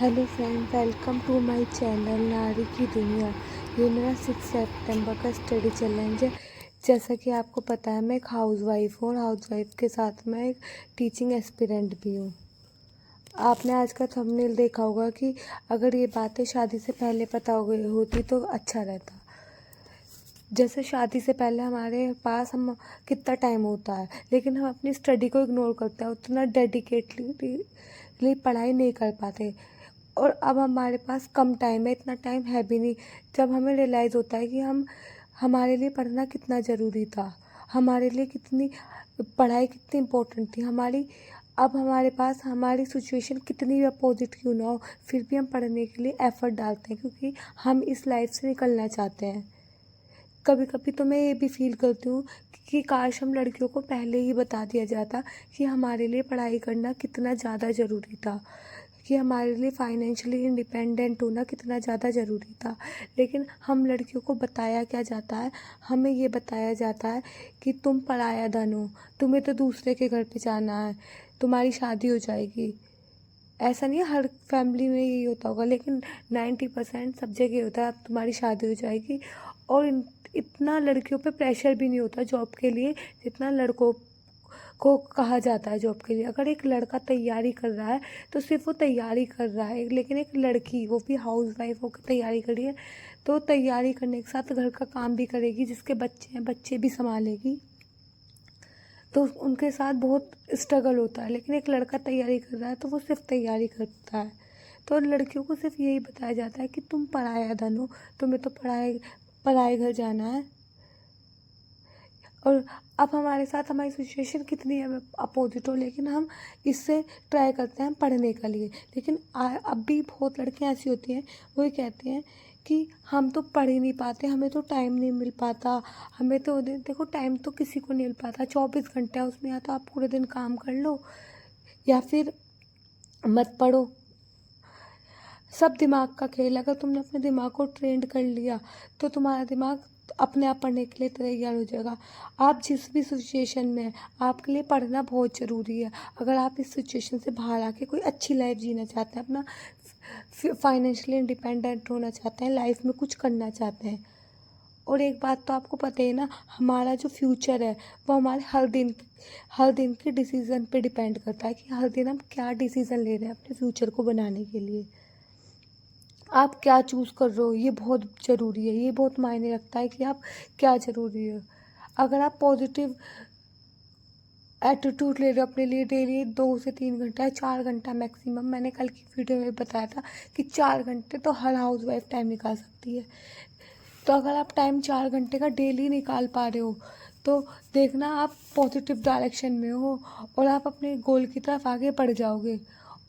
Hello friend, welcome to my channel नारी की दुनिया। ये मेरा 6 सितंबर का स्टडी चैलेंज है। जैसा कि आपको पता है, मैं एक हाउसवाइफ हूँ और हाउसवाइफ के साथ मैं एक टीचिंग एस्पिरेंट भी हूँ। आपने आज का थंबनेल देखा होगा कि अगर ये बातें शादी से पहले पता हो गई होती तो अच्छा रहता। जैसे शादी से पहले हमारे पास हम कितना टाइम होता है, लेकिन हम अपनी स्टडी को इग्नोर करते हैं, उतना डेडिकेटली पढ़ाई नहीं कर पाते। और अब हमारे पास कम टाइम है, इतना टाइम है भी नहीं। जब हमें रियलाइज़ होता है कि हमारे लिए पढ़ना कितना ज़रूरी था, हमारे लिए कितनी पढ़ाई कितनी इम्पोर्टेंट थी अब हमारे पास हमारी सिचुएशन कितनी भी अपोजिट क्यों ना हो, फिर भी हम पढ़ने के लिए एफ़र्ट डालते हैं क्योंकि हम इस लाइफ से निकलना चाहते हैं। कभी कभी तो मैं ये भी फील करती हूँ कि काश हम लड़कियों को पहले ही बता दिया जाता कि हमारे लिए पढ़ाई करना कितना ज़्यादा ज़रूरी था, कि हमारे लिए फाइनेंशियली इंडिपेंडेंट होना कितना ज़्यादा ज़रूरी था। लेकिन हम लड़कियों को बताया क्या जाता है, हमें ये बताया जाता है कि तुम पराया धन हो, तुम्हें तो दूसरे के घर पे जाना है, तुम्हारी शादी हो जाएगी। ऐसा नहीं है हर फैमिली में यही होता होगा, लेकिन 90% सब जगह ये होता है, अब तुम्हारी शादी हो जाएगी। और इतना लड़कियों पे प्रेशर भी नहीं होता जॉब के लिए जितना लड़कों को कहा जाता है जॉब के लिए। अगर एक लड़का तैयारी कर रहा है तो सिर्फ वो तैयारी कर रहा है, लेकिन एक लड़की वो भी हाउस वाइफ होकर तैयारी कर रही है तो तैयारी करने के साथ घर का काम भी करेगी, जिसके बच्चे हैं बच्चे भी संभालेगी, तो उनके साथ बहुत स्ट्रगल होता है। लेकिन एक लड़का तैयारी कर रहा है तो वो सिर्फ तैयारी करता है। तो लड़कियों को सिर्फ यही बताया जाता है कि तुम पराया धन हो, तुम्हें तो पराए घर जाना है। और अब हमारे साथ हमारी सिचुएशन कितनी है अपोजिट हो, लेकिन हम इससे ट्राई करते हैं पढ़ने के लिए। लेकिन अब भी बहुत लड़कियां ऐसी होती हैं, वो ये कहती हैं कि हम तो पढ़ ही नहीं पाते, हमें तो टाइम नहीं मिल पाता। हमें तो देखो, टाइम तो किसी को नहीं मिल पाता। 24 घंटे है उसमें, या तो आप पूरे दिन काम कर लो या फिर मत पढ़ो। सब दिमाग का खेल है। अगर तुमने अपने दिमाग को ट्रेंड कर लिया तो तुम्हारा दिमाग अपने आप पढ़ने के लिए तैयार हो जाएगा। आप जिस भी सिचुएशन में हैं, आपके लिए पढ़ना बहुत ज़रूरी है। अगर आप इस सिचुएशन से बाहर आके कोई अच्छी लाइफ जीना चाहते हैं, अपना फाइनेंशियली इंडिपेंडेंट होना चाहते हैं, लाइफ में कुछ करना चाहते हैं। और एक बात तो आपको पता है ना, हमारा जो फ्यूचर है वो हमारे हर दिन के डिसीज़न पे डिपेंड करता है कि हर दिन हम क्या डिसीज़न ले रहे हैं अपने फ्यूचर को बनाने के लिए। आप क्या चूज़ कर रहे हो ये बहुत ज़रूरी है, ये बहुत मायने रखता है कि आप क्या ज़रूरी है। अगर आप पॉजिटिव एटीट्यूड ले रहे हो अपने लिए, डेली 2 से 3 घंटा या 4 घंटा मैक्सिमम, मैंने कल की वीडियो में बताया था कि 4 घंटे तो हर हाउस वाइफ टाइम निकाल सकती है। तो अगर आप टाइम 4 घंटे का डेली निकाल पा रहे हो तो देखना आप पॉजिटिव डायरेक्शन में हो और आप अपने गोल की तरफ आगे बढ़ जाओगे।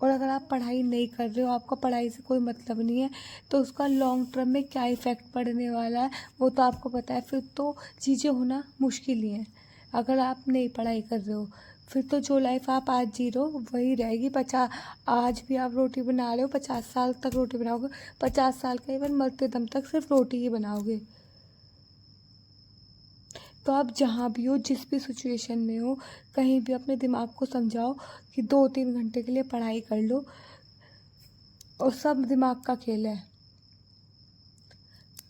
और अगर आप पढ़ाई नहीं कर रहे हो, आपका पढ़ाई से कोई मतलब नहीं है, तो उसका लॉन्ग टर्म में क्या इफ़ेक्ट पड़ने वाला है वो तो आपको पता है। फिर तो चीज़ें होना मुश्किल ही है। अगर आप नहीं पढ़ाई कर रहे हो फिर तो जो लाइफ आप आज जी रहे हो वही रहेगी। आज भी आप रोटी बना रहे हो, 50 साल तक रोटी बनाओगे, 50 साल का इवन मरते दम तक सिर्फ रोटी ही बनाओगे। तो आप जहाँ भी हो, जिस भी सिचुएशन में हो, कहीं भी अपने दिमाग को समझाओ कि 2-3 घंटे के लिए पढ़ाई कर लो, और सब दिमाग का खेल है।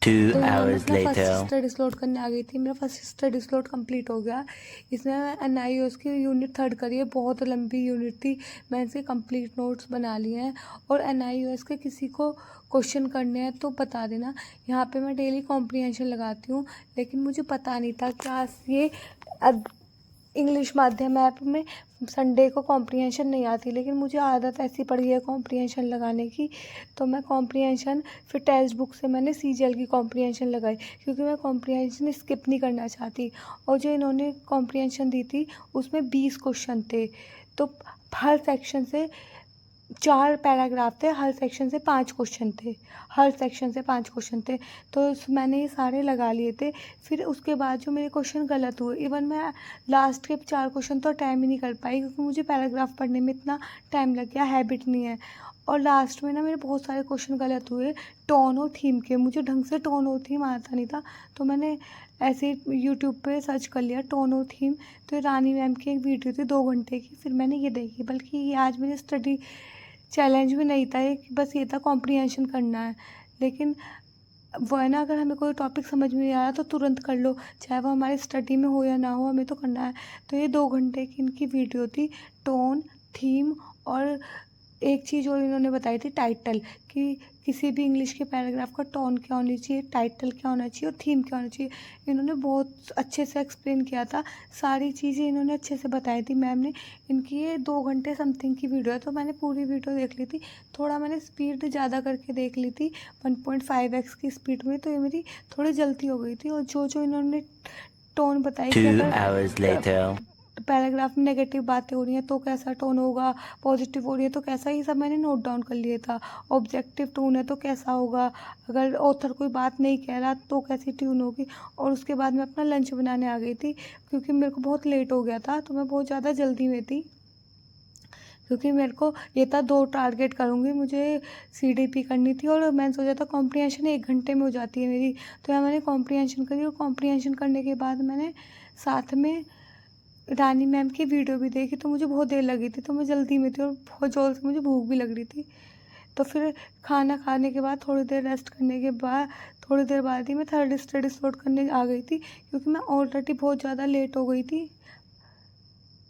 2 तो यहाँ मैं hours अपना फर्स्ट later. स्टडी स्लॉट करने आ गई थी। मेरा फर्स्ट स्टडी स्लॉट कंप्लीट हो गया। इसमें NIOS की यूनिट 3 करी है, बहुत लंबी यूनिट थी। मैंने इसके कंप्लीट नोट्स बना लिए हैं। और NIOS के किसी को क्वेश्चन करने हैं तो बता देना। यहाँ पे मैं डेली कॉम्प्रीहेंशन लगाती हूँ, लेकिन मुझे पता नहीं था कि आज ये इंग्लिश माध्यम ऐप में संडे को कॉम्प्रीहेंशन नहीं आती, लेकिन मुझे आदत ऐसी पड़ी है कॉम्प्रीहेंशन लगाने की। तो मैं कॉम्प्रीहेंशन फिर टेक्स्ट बुक से मैंने CGL की कॉम्प्रीहेंशन लगाई, क्योंकि मैं कॉम्प्रीहेंशन स्किप नहीं करना चाहती। और जो इन्होंने कॉम्प्रीहेंशन दी थी उसमें 20 क्वेश्चन थे, तो हर सेक्शन से 4 पैराग्राफ थे, हर सेक्शन से 5 क्वेश्चन थे, तो मैंने ये सारे लगा लिए थे। फिर उसके बाद जो मेरे क्वेश्चन गलत हुए, इवन मैं लास्ट के 4 क्वेश्चन तो टाइम ही नहीं कर पाई, क्योंकि मुझे पैराग्राफ पढ़ने में इतना टाइम लग गया, हैबिट नहीं है। और लास्ट में ना मेरे बहुत सारे क्वेश्चन गलत हुए टोन और थीम के। मुझे ढंग से टोन और थीम आता नहीं था, तो मैंने ऐसे ही यूट्यूब पे सर्च कर लिया टोन और थीम। तो रानी मैम की एक वीडियो थी 2 घंटे की, फिर मैंने ये देखी। बल्कि ये आज मेरे स्टडी चैलेंज भी नहीं था, एक बस ये था कॉम्प्रिहेंशन करना है। लेकिन वो है ना, अगर हमें कोई टॉपिक समझ में नहीं आ रहा तो तुरंत कर लो, चाहे वो हमारी स्टडी में हो या ना हो, हमें तो करना है। तो ये 2 घंटे की इनकी वीडियो थी। टोन, थीम और एक चीज़ और इन्होंने बताई थी, टाइटल, कि किसी भी इंग्लिश के पैराग्राफ का टोन क्या होनी चाहिए, टाइटल क्या होना चाहिए और थीम क्या होना चाहिए। इन्होंने बहुत अच्छे से एक्सप्लेन किया था, सारी चीज़ें इन्होंने अच्छे से बताई थी मैम ने। इनकी ये 2 घंटे समथिंग की वीडियो है, तो मैंने पूरी वीडियो देख ली थी। थोड़ा मैंने स्पीड ज़्यादा करके देख ली थी, 1.5x की स्पीड में, तो ये मेरी थोड़ी जल्दी हो गई थी। और जो इन्होंने टोन बताई कि 2 अगर hours later. पैराग्राफ में नेगेटिव बातें हो रही हैं तो कैसा टोन होगा, पॉजिटिव हो रही है तो कैसा, ये सब मैंने नोट डाउन कर लिया था। ऑब्जेक्टिव टोन है तो कैसा होगा, अगर ऑथर कोई बात नहीं कह रहा तो कैसी ट्यून होगी। और उसके बाद मैं अपना लंच बनाने आ गई थी, क्योंकि मेरे को बहुत लेट हो गया था, तो मैं बहुत ज़्यादा जल्दी में थी, क्योंकि मेरे को ये था 2 टारगेट करूँगी, मुझे CDP करनी थी। और मैंने सोचा था कॉम्प्रिहेंशन 1 घंटे में हो जाती है मेरी, तो यहाँ मैंने कॉम्प्रिहेंशन करी। और कॉम्प्रिहेंशन करने के बाद मैंने साथ में रानी मैम की वीडियो भी देखी, तो मुझे बहुत देर लगी थी, तो मैं जल्दी में थी और बहुत ज़ोर से मुझे भूख भी लग रही थी। तो फिर खाना खाने के बाद थोड़ी देर रेस्ट करने के बाद, थोड़ी देर बाद ही मैं थर्ड स्टडी स्टार्ट करने आ गई थी, क्योंकि मैं ऑलरेडी बहुत ज़्यादा लेट हो गई थी।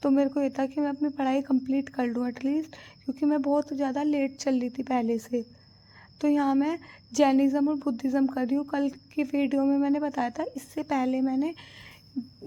तो मेरे को ये था कि मैं अपनी पढ़ाई कंप्लीट कर लूँ एटलीस्ट, क्योंकि मैं बहुत ज़्यादा लेट चल रही थी पहले से। तो यहाँ मैं जैनिज़्म और बुद्धिज़्म कर रही हूँ। कल की वीडियो में मैंने बताया था, इससे पहले मैंने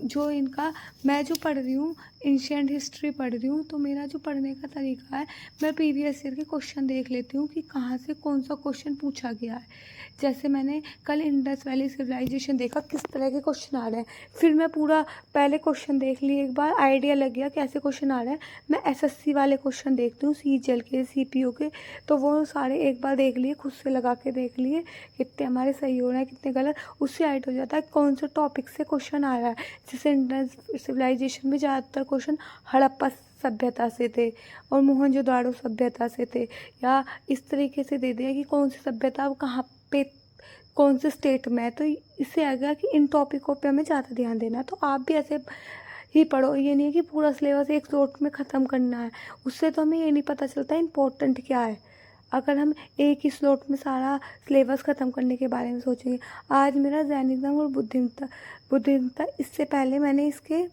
जो इनका, मैं जो पढ़ रही हूँ एंशिएंट हिस्ट्री पढ़ रही हूँ, तो मेरा जो पढ़ने का तरीका है, मैं प्रीवियस ईयर के क्वेश्चन देख लेती हूँ कि कहाँ से कौन सा क्वेश्चन पूछा गया है। जैसे मैंने कल इंडस वैली सिविलाइजेशन देखा, किस तरह के क्वेश्चन आ रहे हैं, फिर मैं पूरा पहले क्वेश्चन देख लिए, एक बार आइडिया लग गया कैसे क्वेश्चन आ रहे हैं। मैं SSC वाले क्वेश्चन देखती हूँ, CGL के, CPO के, तो वो सारे एक बार देख लिए, खुद से लगा के देख लिए कितने हमारे सही हो रहे हैं कितने गलत। उससे आइड हो जाता है कौन से टॉपिक से क्वेश्चन आ रहा है। जैसे इंडस सिविलाइजेशन में ज़्यादातर क्वेश्चन हड़प्पा सभ्यता से थे और मोहनजोदाड़ो सभ्यता से थे, या इस तरीके से दे दिया कि कौन सी सभ्यता कहाँ पे कौन से स्टेट में है। तो इससे आ गया कि इन टॉपिकों पे हमें ज़्यादा ध्यान देना है। तो आप भी ऐसे ही पढ़ो, ये नहीं है कि पूरा सिलेबस एक स्लॉट में ख़त्म करना है, उससे तो हमें ये नहीं पता चलता इम्पोर्टेंट क्या है। अगर हम एक ही स्लॉट में सारा सिलेबस ख़त्म करने के बारे में सोचेंगे। आज मेरा जैनिज़्म और बुद्धिज़्म था। इससे पहले मैंने इसके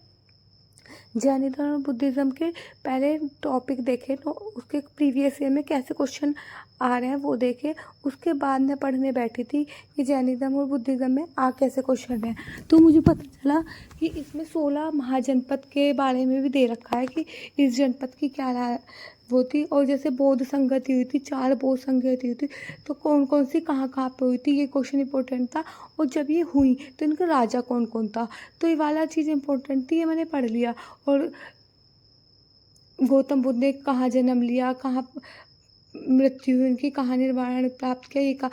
जैनिज़्म और बुद्धिज़्म के पहले टॉपिक देखे, तो उसके प्रीवियस ईयर में कैसे क्वेश्चन आ रहे हैं वो देखे। उसके बाद मैं पढ़ने बैठी थी कि जैनिज़्म और बुद्धिज़्म में कैसे क्वेश्चन हैं। तो मुझे पता चला कि इसमें 16 महाजनपद के बारे में भी दे रखा है कि इस जनपद की क्या राय वो थी। और जैसे बौद्ध संगति हुई थी, 4 बौद्ध संगति हुई थी, तो कौन कौन सी कहाँ कहाँ पे हुई थी, ये क्वेश्चन इंपॉर्टेंट था। और जब ये हुई तो इनका राजा कौन कौन था, तो ये वाला चीज़ इंपॉर्टेंट थी, ये मैंने पढ़ लिया। और गौतम बुद्ध ने कहाँ जन्म लिया, कहाँ मृत्यु हुई इनकी, कहाँ निर्वाण प्राप्त किया, ये का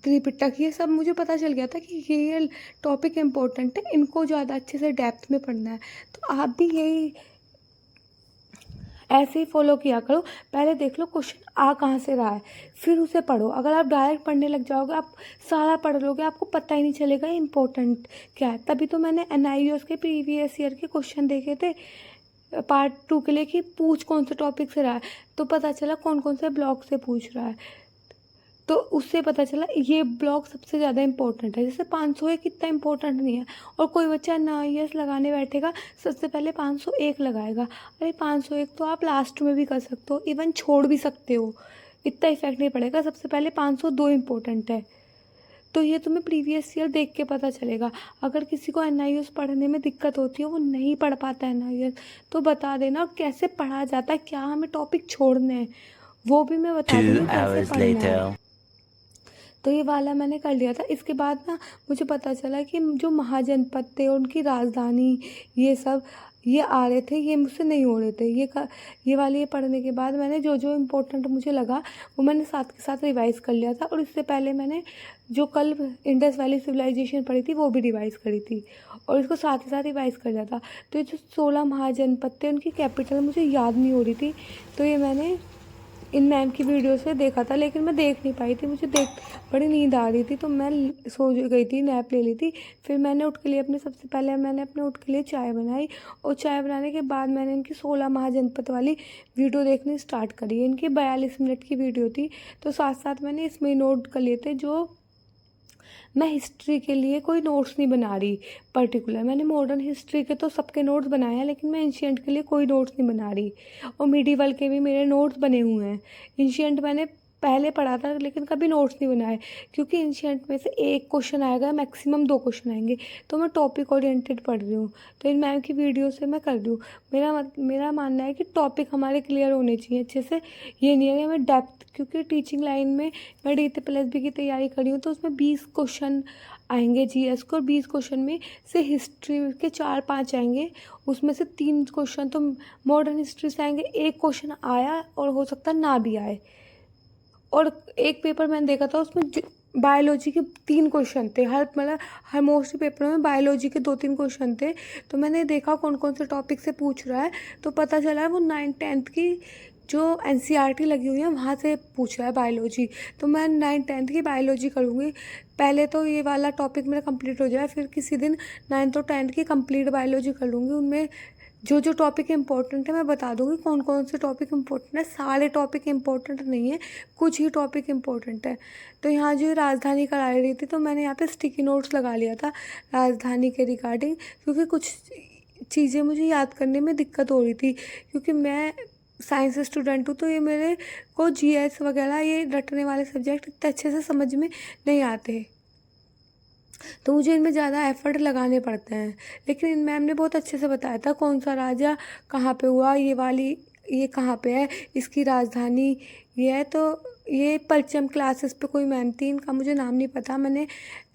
त्रिपिटक, ये सब मुझे पता चल गया था कि ये टॉपिक इम्पोर्टेंट है, इनको ज़्यादा अच्छे से डेप्थ में पढ़ना है। तो आप भी यही ऐसे ही फॉलो किया करो। पहले देख लो क्वेश्चन कहाँ से रहा है, फिर उसे पढ़ो। अगर आप डायरेक्ट पढ़ने लग जाओगे, आप सारा पढ़ लोगे, आपको पता ही नहीं चलेगा इम्पोर्टेंट क्या है। तभी तो मैंने NIOS के प्रीवियस ईयर के क्वेश्चन देखे थे पार्ट 2 के लिए कि पूछ कौन से टॉपिक से रहा है, तो पता चला कौन कौन से ब्लॉक से पूछ रहा है। तो उससे पता चला ये ब्लॉक सबसे ज़्यादा इंपॉर्टेंट है। जैसे 501 कितना इंपॉर्टेंट नहीं है, और कोई बच्चा NIOS लगाने बैठेगा सबसे पहले 501 लगाएगा। अरे 501 तो आप लास्ट में भी कर सकते हो, इवन छोड़ भी सकते हो, इतना इफेक्ट नहीं पड़ेगा। सबसे पहले 502 इम्पोर्टेंट है। तो ये तुम्हें प्रीवियस ईयर देख के पता चलेगा। अगर किसी को NIOS पढ़ने में दिक्कत होती है, वो नहीं पढ़ पाता है NIOS, तो बता देना। और कैसे पढ़ा जाता है, क्या हमें टॉपिक छोड़ने हैं, वो भी मैं बता 2 दूँगी कैसे hours पढ़ना है। later. तो ये वाला मैंने कर लिया था। इसके बाद ना मुझे पता चला कि जो महाजनपद थे उनकी राजधानी, ये सब ये आ रहे थे, ये मुझसे नहीं हो रहे थे। ये वाले ये पढ़ने के बाद मैंने जो जो इम्पोर्टेंट मुझे लगा वो मैंने साथ के साथ रिवाइज़ कर लिया था। और इससे पहले मैंने जो कल इंडस वैली सिविलाइजेशन पढ़ी थी वो भी रिवाइज़ करी थी, और इसको साथ ही साथ रिवाइज़ कर लिया था। तो ये जो 16 महाजनपद थे उनकी कैपिटल मुझे याद नहीं हो रही थी, तो ये मैंने इन मैम की वीडियो से देखा था, लेकिन मैं देख नहीं पाई थी, मुझे देख बड़ी नींद आ रही थी, तो मैं सो गई थी, नैप ले ली थी। फिर मैंने उठ के लिए अपने सबसे पहले मैंने अपने उठ के लिए चाय बनाई, और चाय बनाने के बाद मैंने इनकी 16 महाजनपद वाली वीडियो देखनी स्टार्ट करी। इनकी 42 मिनट की वीडियो थी, तो साथ साथ मैंने इसमें नोट कर लिए थे। जो मैं हिस्ट्री के लिए कोई नोट्स नहीं बना रही पर्टिकुलर, मैंने मॉडर्न हिस्ट्री के तो सबके नोट्स बनाए हैं, लेकिन मैं एंशियंट के लिए कोई नोट्स नहीं बना रही। और मिडीवल के भी मेरे नोट्स बने हुए हैं। एंशियंट मैंने पहले पढ़ा था, लेकिन कभी नोट्स नहीं बनाए, क्योंकि एंशियंट में से एक क्वेश्चन आएगा, मैक्सिमम 2 क्वेश्चन आएंगे, तो मैं टॉपिक ओरिएंटेड पढ़ रही हूँ। तो इन मैम की वीडियो से मैं कर रही हूँ। मेरा मानना है कि टॉपिक हमारे क्लियर होने चाहिए अच्छे से। ये नहीं है कि हमें डेप्थ, क्योंकि टीचिंग लाइन में मैं DT+B की तैयारी कर रही हूँ, तो उसमें 20 क्वेश्चन आएंगे जीएस को, और 20 क्वेश्चन में से हिस्ट्री के 4-5 आएंगे, उसमें से 3 क्वेश्चन तो मॉडर्न हिस्ट्री से आएंगे, एक क्वेश्चन आया और हो सकता है ना भी आए। और एक पेपर मैंने देखा था, उसमें बायोलॉजी के 3 क्वेश्चन थे, हर मोस्टली पेपर में बायोलॉजी के 2-3 क्वेश्चन थे। तो मैंने देखा कौन कौन से टॉपिक से पूछ रहा है, तो पता चला वो 9th-10th की जो NCERT लगी हुई है वहाँ से पूछ रहा है बायोलॉजी। तो मैं 9th-10th की बायोलॉजी करूँगी। पहले तो ये वाला टॉपिक मेरा कंप्लीट हो जाए, फिर किसी दिन 9th और 10th की कंप्लीट बायोलॉजी कर लूँगी। उनमें जो जो टॉपिक इम्पोर्टेंट है मैं बता दूँगी कौन कौन से टॉपिक इम्पोर्टेंट है। सारे टॉपिक इम्पोर्टेंट नहीं है, कुछ ही टॉपिक इम्पोर्टेंट है। तो यहाँ जो राजधानी करा रही थी, तो मैंने यहाँ पे स्टिकी नोट्स लगा लिया था राजधानी के रिगार्डिंग, क्योंकि कुछ चीज़ें मुझे याद करने में दिक्कत हो रही थी, क्योंकि मैं साइंस स्टूडेंट हूँ, तो ये मेरे को जीएस वगैरह ये रटने वाले सब्जेक्ट इतने अच्छे से समझ में नहीं आते, तो मुझे इनमें ज़्यादा एफर्ट लगाने पड़ते हैं। लेकिन इन मैम ने बहुत अच्छे से बताया था कौन सा राजा कहाँ पे हुआ, ये कहाँ पे है, इसकी राजधानी ये है। तो ये परचम क्लासेस पे कोई मैम थी, इनका मुझे नाम नहीं पता, मैंने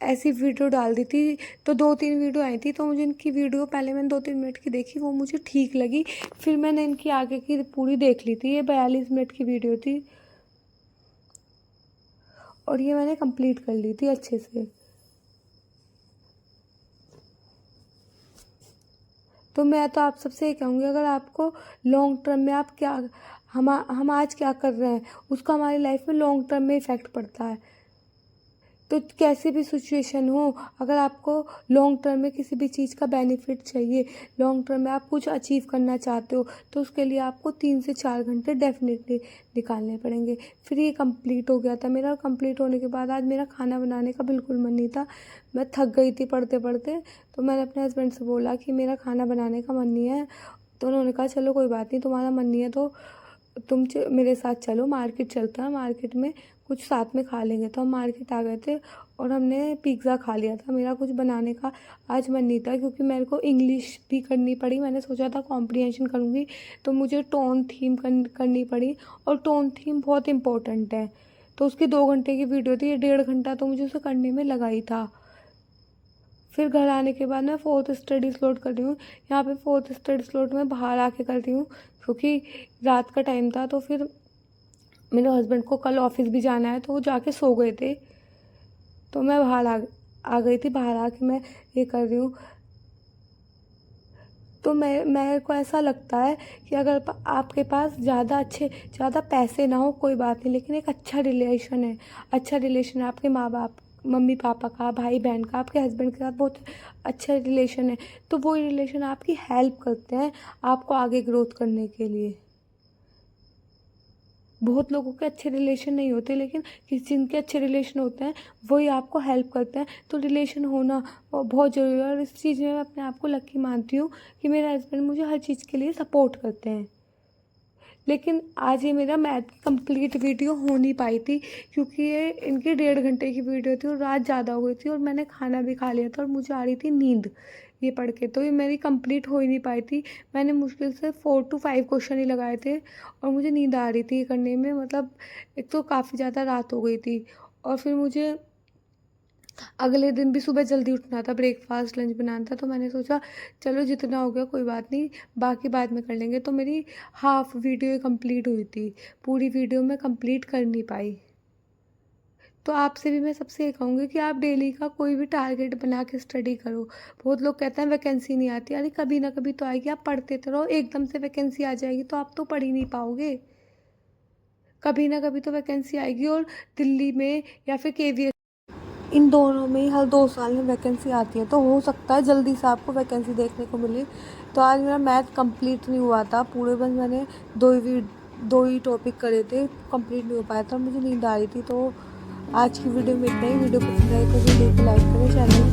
ऐसी वीडियो डाल दी थी, तो 2-3 वीडियो आई थी, तो मुझे इनकी वीडियो पहले मैंने 2-3 मिनट की देखी, वो मुझे ठीक लगी, फिर मैंने इनकी आगे की पूरी देख ली थी। ये 42 मिनट की वीडियो थी, और ये मैंने कंप्लीट कर ली थी अच्छे से। तो मैं तो आप सबसे ये कहूँगी, अगर आपको लॉन्ग टर्म में आप क्या हम आज क्या कर रहे हैं, उसका हमारी लाइफ में लॉन्ग टर्म में इफ़ेक्ट पड़ता है। तो कैसी भी सिचुएशन हो, अगर आपको लॉन्ग टर्म में किसी भी चीज़ का बेनिफिट चाहिए, लॉन्ग टर्म में आप कुछ अचीव करना चाहते हो, तो उसके लिए आपको 3 से 4 घंटे डेफिनेटली निकालने पड़ेंगे। फिर ये कंप्लीट हो गया था मेरा। कंप्लीट होने के बाद आज मेरा खाना बनाने का बिल्कुल मन नहीं था, मैं थक गई थी पढ़ते पढ़ते। तो मैंने अपने हस्बैंड से बोला कि मेरा खाना बनाने का मन नहीं है, तो उन्होंने कहा चलो कोई बात नहीं, तुम्हारा मन नहीं है तो तुम मेरे साथ चलो, मार्केट चलता है, मार्केट में कुछ साथ में खा लेंगे। तो हम मार्केट आ गए थे, और हमने पिज़्ज़ा खा लिया था। मेरा कुछ बनाने का आज मन नहीं था, क्योंकि मेरे को इंग्लिश भी करनी पड़ी। मैंने सोचा था कॉम्प्रिहेंशन करूँगी, तो मुझे टोन थीम करनी पड़ी, और टोन थीम बहुत इम्पोर्टेंट है। तो उसकी 2 घंटे की वीडियो थी, 1.5 घंटा तो मुझे उसे करने में लगा ही था। फिर घर आने के बाद मैं 4th स्टडी स्लॉट कर रही हूँ। यहाँ पे 4th स्टडी स्लॉट में बाहर आके कर रही हूँ, क्योंकि रात का टाइम था। तो फिर मेरे हस्बैंड को कल ऑफिस भी जाना है, तो वो जाके सो गए थे, तो मैं बाहर आ गई थी। बाहर आके मैं ये कर रही हूँ। तो मेरे को ऐसा लगता है कि अगर आपके पास ज़्यादा पैसे ना हो कोई बात नहीं, लेकिन एक अच्छा रिलेशन है, अच्छा रिलेशन है आपके माँ बाप, मम्मी पापा का, भाई बहन का, आपके हस्बैंड के साथ बहुत अच्छा रिलेशन है, तो वो रिलेशन आपकी हेल्प करते हैं आपको आगे ग्रोथ करने के लिए। बहुत लोगों के अच्छे रिलेशन नहीं होते, लेकिन जिनके अच्छे रिलेशन होते हैं वही आपको हेल्प करते हैं। तो रिलेशन होना बहुत ज़रूरी है, और इस चीज़ में मैं अपने आप को लकी मानती हूँ कि मेरे हस्बैंड मुझे हर चीज़ के लिए सपोर्ट करते हैं। लेकिन आज ये मेरा मैथ कंप्लीट वीडियो हो नहीं पाई थी, क्योंकि ये इनकी 1.5 घंटे की वीडियो थी, और रात ज़्यादा हो गई थी, और मैंने खाना भी खा लिया था, और मुझे आ रही थी नींद ये पढ़ के, तो ये मेरी कंप्लीट हो ही नहीं पाई थी। मैंने मुश्किल से 4 to 5 क्वेश्चन ही लगाए थे, और मुझे नींद आ रही थी ये करने में। मतलब एक तो काफ़ी ज़्यादा रात हो गई थी, और फिर मुझे अगले दिन भी सुबह जल्दी उठना था, ब्रेकफास्ट लंच बनाना था। तो मैंने सोचा चलो जितना हो गया कोई बात नहीं, बाकी बाद में कर लेंगे। तो मेरी हाफ वीडियो कंप्लीट हुई थी, पूरी वीडियो मैं कंप्लीट कर नहीं पाई। तो आपसे भी मैं सबसे ये कहूँगी कि आप डेली का कोई भी टारगेट बना के स्टडी करो। बहुत लोग कहते हैं वैकेंसी नहीं आती, अरे कभी ना कभी तो आएगी, आप पढ़ते तो रहो। एकदम से वैकेंसी आ जाएगी तो आप तो पढ़ ही नहीं पाओगे। कभी ना कभी तो वैकेंसी आएगी। और दिल्ली में या फिर केवीएस, इन दोनों में ही हर 2 साल में वैकेंसी आती है, तो हो सकता है जल्दी से आपको वैकेंसी देखने को मिले। तो आज मेरा मैथ कंप्लीट नहीं हुआ था पूरे, बस मैंने दो ही टॉपिक करे थे, कंप्लीट नहीं हो पाया था, मुझे नींद आ रही थी। तो आज की वीडियो में इतना ही। वीडियो पसंद आए तो वीडियो को लाइक करें, चैनल